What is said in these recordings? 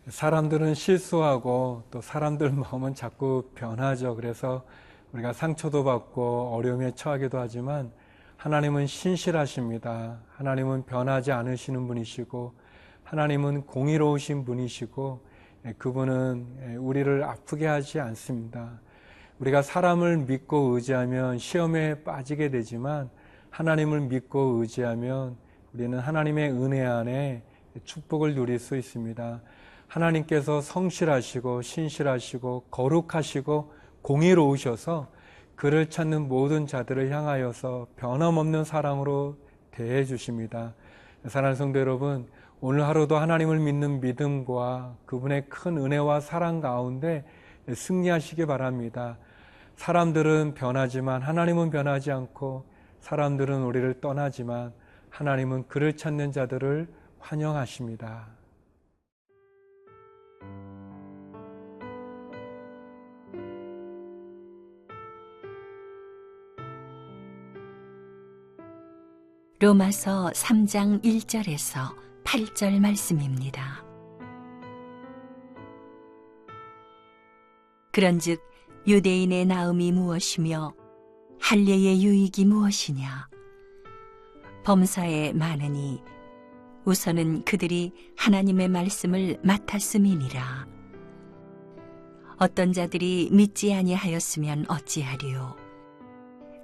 사람들은 실수하고 또 사람들 마음은 자꾸 변하죠. 그래서 우리가 상처도 받고 어려움에 처하기도 하지만 하나님은 신실하십니다. 하나님은 변하지 않으시는 분이시고 하나님은 공의로우신 분이시고 그분은 우리를 아프게 하지 않습니다. 우리가 사람을 믿고 의지하면 시험에 빠지게 되지만 하나님을 믿고 의지하면 우리는 하나님의 은혜 안에 축복을 누릴 수 있습니다. 하나님께서 성실하시고 신실하시고 거룩하시고 공의로우셔서 그를 찾는 모든 자들을 향하여서 변함없는 사랑으로 대해 주십니다. 사랑하는 성도 여러분, 오늘 하루도 하나님을 믿는 믿음과 그분의 큰 은혜와 사랑 가운데 승리하시기 바랍니다. 사람들은 변하지만 하나님은 변하지 않고 사람들은 우리를 떠나지만 하나님은 그를 찾는 자들을 환영하십니다. 로마서 3장 1절에서 8절 말씀입니다. 그런즉 유대인의 나음이 무엇이며 할례의 유익이 무엇이냐? 범사에 많으니 우선은 그들이 하나님의 말씀을 맡았음이니라. 어떤 자들이 믿지 아니하였으면 어찌하리요?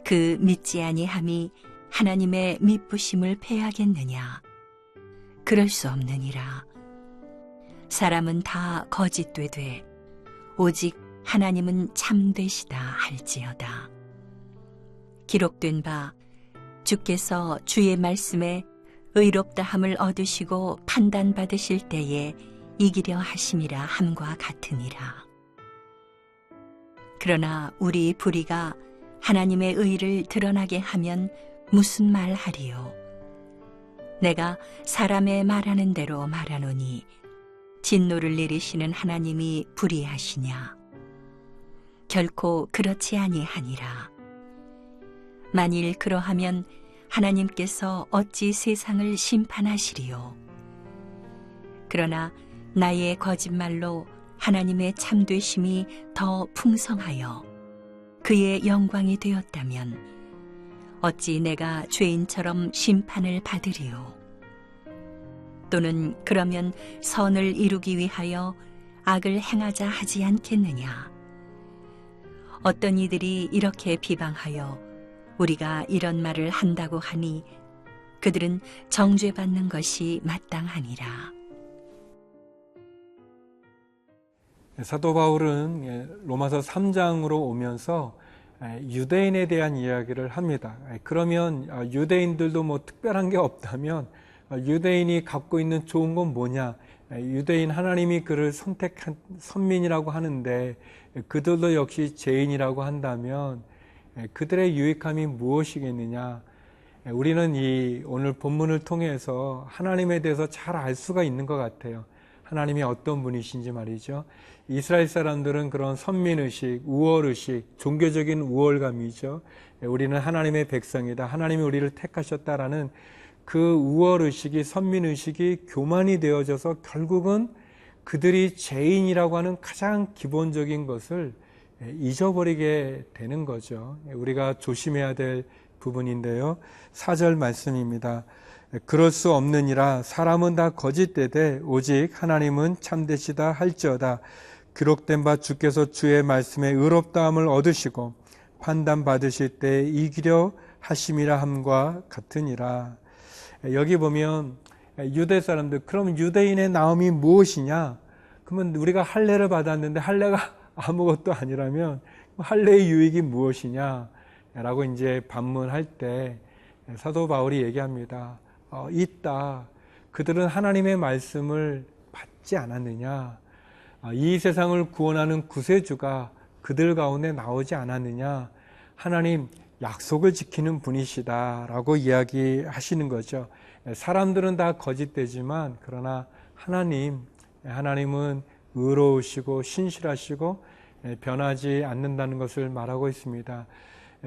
그 믿지 아니함이 하나님의 미쁘심을 패하겠느냐? 그럴 수 없느니라. 사람은 다 거짓되되 오직 하나님은 참되시다 할지어다. 기록된 바 주께서 주의 말씀에 의롭다함을 얻으시고 판단받으실 때에 이기려 하심이라 함과 같으니라. 그러나 우리 불의가 하나님의 의를 드러나게 하면 무슨 말 하리요? 내가 사람의 말하는 대로 말하노니 진노를 내리시는 하나님이 불의하시냐? 결코 그렇지 아니하니라. 만일 그러하면 하나님께서 어찌 세상을 심판하시리요? 그러나 나의 거짓말로 하나님의 참되심이 더 풍성하여 그의 영광이 되었다면 어찌 내가 죄인처럼 심판을 받으리요? 또는 그러면 선을 이루기 위하여 악을 행하자 하지 않겠느냐? 어떤 이들이 이렇게 비방하여 우리가 이런 말을 한다고 하니 그들은 정죄받는 것이 마땅하니라. 사도 바울은 로마서 3장으로 오면서 유대인에 대한 이야기를 합니다. 그러면 유대인들도 뭐 특별한 게 없다면 유대인이 갖고 있는 좋은 건 뭐냐? 유대인 하나님이 그를 선택한 선민이라고 하는데 그들도 역시 죄인이라고 한다면 그들의 유익함이 무엇이겠느냐? 우리는 이 오늘 본문을 통해서 하나님에 대해서 잘 알 수가 있는 것 같아요. 하나님이 어떤 분이신지 말이죠. 이스라엘 사람들은 그런 선민의식, 우월의식, 종교적인 우월감이죠. 우리는 하나님의 백성이다. 하나님이 우리를 택하셨다라는 그 우월의식이, 선민의식이 교만이 되어져서 결국은 그들이 죄인이라고 하는 가장 기본적인 것을 잊어버리게 되는 거죠. 우리가 조심해야 될 부분인데요. 4절 말씀입니다. 그럴 수 없느니라. 사람은 다 거짓되되 오직 하나님은 참되시다 할지어다. 기록된 바 주께서 주의 말씀에 의롭다함을 얻으시고 판단받으실 때 이기려 하심이라 함과 같으니라. 여기 보면 유대 사람들, 그럼 유대인의 나음이 무엇이냐? 그러면 우리가 할례를 받았는데 할례가 아무것도 아니라면 할례의 유익이 무엇이냐? 라고 이제 반문할 때 사도 바울이 얘기합니다. 있다. 그들은 하나님의 말씀을 받지 않았느냐? 이 세상을 구원하는 구세주가 그들 가운데 나오지 않았느냐? 하나님 약속을 지키는 분이시다라고 이야기하시는 거죠. 사람들은 다 거짓되지만 그러나 하나님은 의로우시고 신실하시고 변하지 않는다는 것을 말하고 있습니다.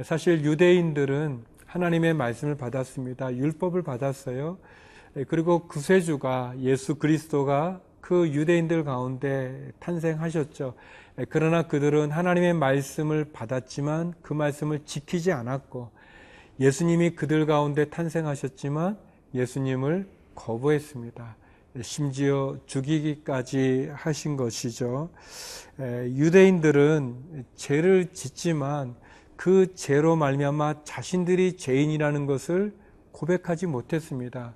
사실 유대인들은 하나님의 말씀을 받았습니다. 율법을 받았어요. 그리고 구세주가 예수 그리스도가 그 유대인들 가운데 탄생하셨죠. 그러나 그들은 하나님의 말씀을 받았지만 그 말씀을 지키지 않았고, 예수님이 그들 가운데 탄생하셨지만 예수님을 거부했습니다. 심지어 죽이기까지 하신 것이죠. 유대인들은 죄를 짓지만 그 죄로 말미암아 자신들이 죄인이라는 것을 고백하지 못했습니다.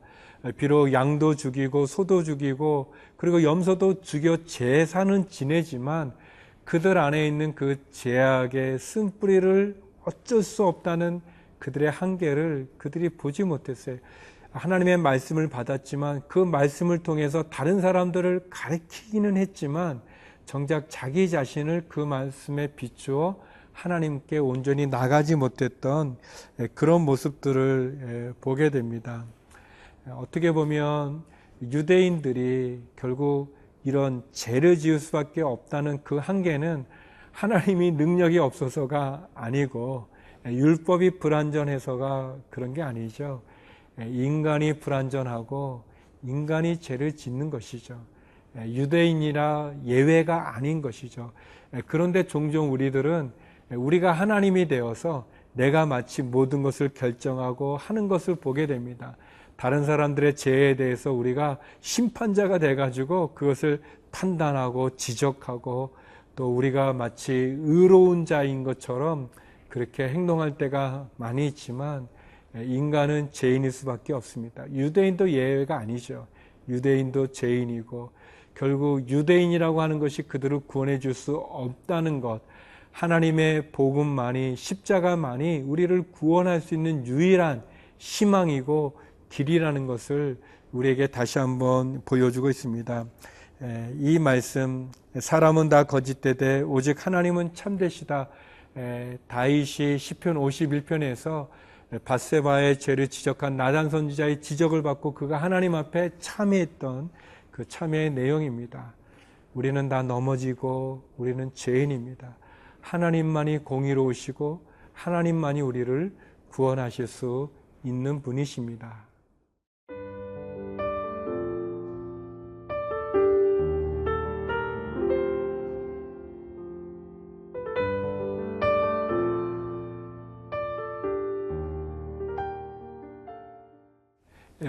비록 양도 죽이고 소도 죽이고 그리고 염소도 죽여 제사는 지내지만 그들 안에 있는 그 죄악의 쓴뿌리를 어쩔 수 없다는 그들의 한계를 그들이 보지 못했어요. 하나님의 말씀을 받았지만 그 말씀을 통해서 다른 사람들을 가르치기는 했지만 정작 자기 자신을 그 말씀에 비추어 하나님께 온전히 나가지 못했던 그런 모습들을 보게 됩니다. 어떻게 보면 유대인들이 결국 이런 죄를 지을 수밖에 없다는 그 한계는 하나님이 능력이 없어서가 아니고 율법이 불완전해서가 그런 게 아니죠. 인간이 불완전하고 인간이 죄를 짓는 것이죠. 유대인이라 예외가 아닌 것이죠. 그런데 종종 우리들은 우리가 하나님이 되어서 내가 마치 모든 것을 결정하고 하는 것을 보게 됩니다. 다른 사람들의 죄에 대해서 우리가 심판자가 돼가지고 그것을 판단하고 지적하고 또 우리가 마치 의로운 자인 것처럼 그렇게 행동할 때가 많이 있지만 인간은 죄인일 수밖에 없습니다. 유대인도 예외가 아니죠. 유대인도 죄인이고 결국 유대인이라고 하는 것이 그들을 구원해 줄 수 없다는 것, 하나님의 복음만이, 십자가만이 우리를 구원할 수 있는 유일한 희망이고 길이라는 것을 우리에게 다시 한번 보여주고 있습니다. 이 말씀, 사람은 다 거짓되되 오직 하나님은 참되시다. 다윗이 시편 51편에서 밧세바의 죄를 지적한 나단 선지자의 지적을 받고 그가 하나님 앞에 참회했던 그 참회의 내용입니다. 우리는 다 넘어지고 우리는 죄인입니다. 하나님만이 공의로우시고 하나님만이 우리를 구원하실 수 있는 분이십니다.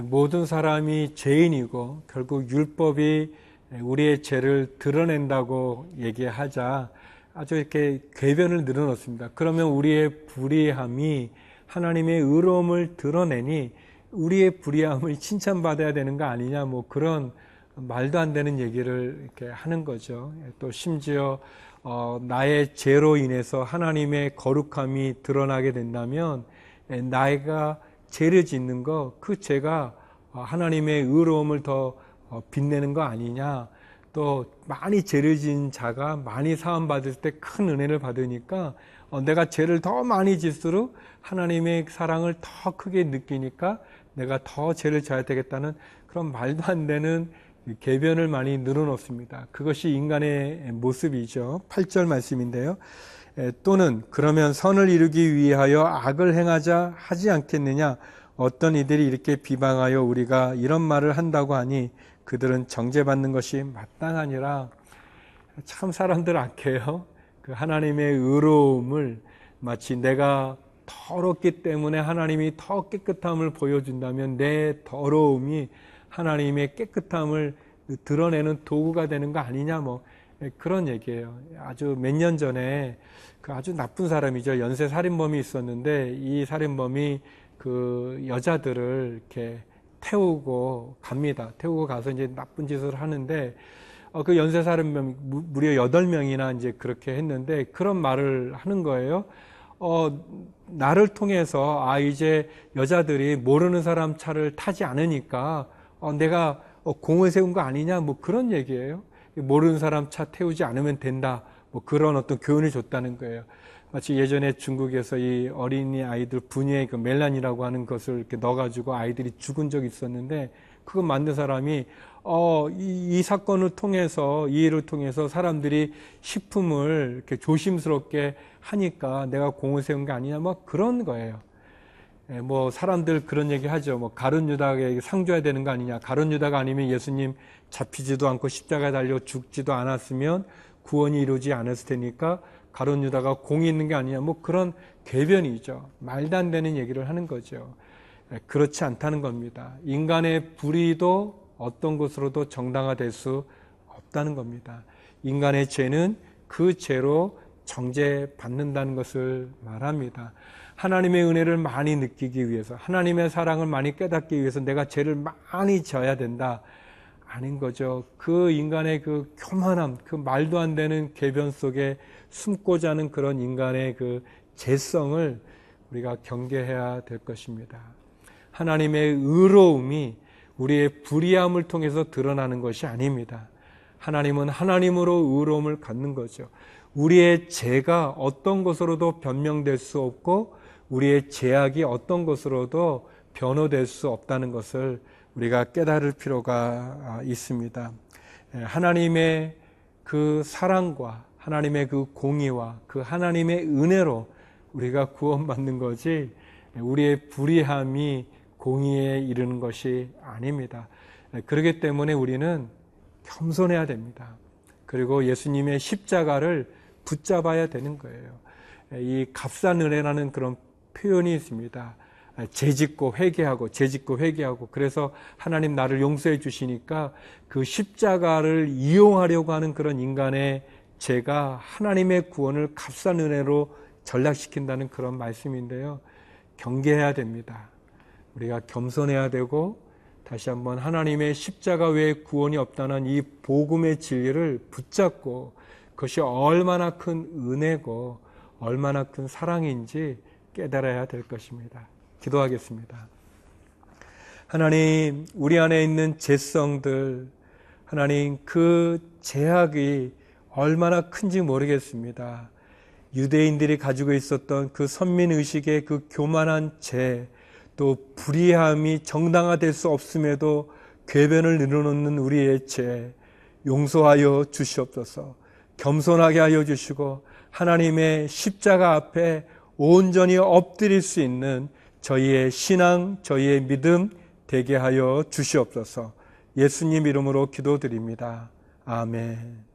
모든 사람이 죄인이고 결국 율법이 우리의 죄를 드러낸다고 얘기하자 아주 이렇게 궤변을 늘어놓습니다. 그러면 우리의 불의함이 하나님의 의로움을 드러내니 우리의 불의함을 칭찬받아야 되는 거 아니냐, 뭐 그런 말도 안 되는 얘기를 이렇게 하는 거죠. 또 심지어 나의 죄로 인해서 하나님의 거룩함이 드러나게 된다면 나이가 죄를 짓는 거, 그 죄가 하나님의 의로움을 더 빛내는 거 아니냐. 또 많이 죄를 지은 자가 많이 사함받을 때 큰 은혜를 받으니까 내가 죄를 더 많이 질수록 하나님의 사랑을 더 크게 느끼니까 내가 더 죄를 져야 되겠다는 그런 말도 안 되는 궤변을 많이 늘어놓습니다. 그것이 인간의 모습이죠. 8절 말씀인데요. 또는 그러면 선을 이루기 위하여 악을 행하자 하지 않겠느냐. 어떤 이들이 이렇게 비방하여 우리가 이런 말을 한다고 하니 그들은 정죄받는 것이 마땅하니라. 참 사람들 악해요. 그 하나님의 의로움을 마치 내가 더럽기 때문에 하나님이 더 깨끗함을 보여준다면 내 더러움이 하나님의 깨끗함을 드러내는 도구가 되는 거 아니냐, 뭐 그런 얘기예요. 아주 몇 년 전에 그 아주 나쁜 사람이죠. 연쇄 살인범이 있었는데 이 살인범이 그 여자들을 이렇게 태우고 갑니다. 태우고 가서 이제 나쁜 짓을 하는데 그 연쇄 살인범이 무려 8명이나 이제 그렇게 했는데 그런 말을 하는 거예요. 나를 통해서 이제 여자들이 모르는 사람 차를 타지 않으니까 내가 공을 세운 거 아니냐, 뭐 그런 얘기예요. 모르는 사람 차 태우지 않으면 된다, 뭐 그런 어떤 교훈을 줬다는 거예요. 마치 예전에 중국에서 이 어린이 아이들 분유에 그 멜란이라고 하는 것을 이렇게 넣어가지고 아이들이 죽은 적이 있었는데 그거 만든 사람이 이 사건을 통해서, 이 일을 통해서 사람들이 식품을 이렇게 조심스럽게 하니까 내가 공을 세운 게 아니냐, 뭐 그런 거예요. 뭐 사람들 그런 얘기 하죠. 뭐 가룟 유다에게 상 줘야 되는 거 아니냐. 가룟 유다가 아니면 예수님 잡히지도 않고 십자가에 달려 죽지도 않았으면 구원이 이루어지지 않았을 테니까 가룟 유다가 공이 있는 게 아니냐. 뭐 그런 궤변이죠. 말도 안 되는 얘기를 하는 거죠. 그렇지 않다는 겁니다. 인간의 불의도 어떤 것으로도 정당화될 수 없다는 겁니다. 인간의 죄는 그 죄로 정죄받는다는 것을 말합니다. 하나님의 은혜를 많이 느끼기 위해서, 하나님의 사랑을 많이 깨닫기 위해서 내가 죄를 많이 져야 된다. 아닌 거죠. 그 인간의 그 교만함, 그 말도 안 되는 궤변 속에 숨고자 하는 그런 인간의 그 죄성을 우리가 경계해야 될 것입니다. 하나님의 의로움이 우리의 불의함을 통해서 드러나는 것이 아닙니다. 하나님은 하나님으로 의로움을 갖는 거죠. 우리의 죄가 어떤 것으로도 변명될 수 없고 우리의 죄악이 어떤 것으로도 변호될 수 없다는 것을 우리가 깨달을 필요가 있습니다. 하나님의 그 사랑과 하나님의 그 공의와 그 하나님의 은혜로 우리가 구원받는 거지 우리의 불의함이 공의에 이르는 것이 아닙니다. 그렇기 때문에 우리는 겸손해야 됩니다. 그리고 예수님의 십자가를 붙잡아야 되는 거예요. 이 값싼 은혜라는 그런 표현이 있습니다. 죄짓고 회개하고 그래서 하나님 나를 용서해 주시니까 그 십자가를 이용하려고 하는 그런 인간의 죄가 하나님의 구원을 값싼 은혜로 전락시킨다는 그런 말씀인데요. 경계해야 됩니다. 우리가 겸손해야 되고 다시 한번 하나님의 십자가 외에 구원이 없다는 이 복음의 진리를 붙잡고 그것이 얼마나 큰 은혜고 얼마나 큰 사랑인지 깨달아야 될 것입니다. 기도하겠습니다. 하나님, 우리 안에 있는 죄성들, 하나님 그 죄악이 얼마나 큰지 모르겠습니다. 유대인들이 가지고 있었던 그 선민의식의 그 교만한 죄, 또 불의함이 정당화될 수 없음에도 궤변을 늘어놓는 우리의 죄 용서하여 주시옵소서. 겸손하게 하여 주시고 하나님의 십자가 앞에 온전히 엎드릴 수 있는 저희의 신앙, 저희의 믿음 되게 하여 주시옵소서. 예수님 이름으로 기도드립니다. 아멘.